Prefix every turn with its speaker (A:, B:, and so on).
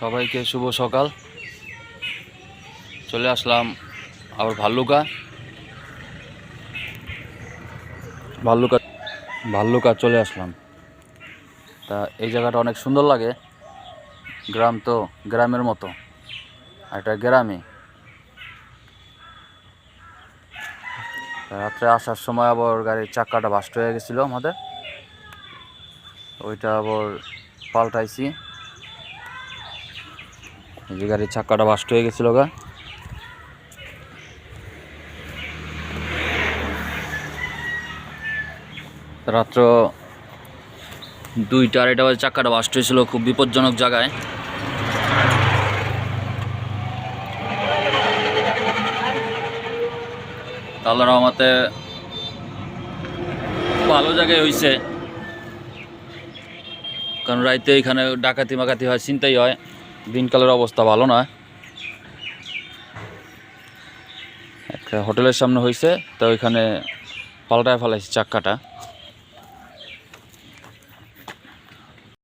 A: সবাইকে শুভ সকাল। চলে আসলাম আবার ভাল্লুকা ভাল্লুকা ভাল্লুকা চলে আসলাম। তা এই জায়গাটা অনেক সুন্দর লাগে, গ্রাম তো গ্রামের মতো, আর এটা গ্রামে। রাত্রে আসার সময় আবার গাড়ির চাকাটা বাস্ট হয়ে গেছিলো আমাদের, ওইটা আবার পাল্টাইছি। এই যে গাড়ির চাকাটা বাস্ট হয়ে গেছিলো গা, রাত্র 2টা-2:30 বাজে চাকাটা বাস্ট হয়েছিল, খুব বিপজ্জনক জায়গায়। আল্লাহর রহমতে ভালো জায়গায় হয়েছে, কারণ রাইতে এখানে ডাকাতি মাকাতি হয়, ছিনতাই হয়, দিনকালের অবস্থা ভালো নয়। একটা হোটেলের সামনে হয়েছে, তো ওইখানে পাল্টায় ফেলাইছি চাক্কাটা।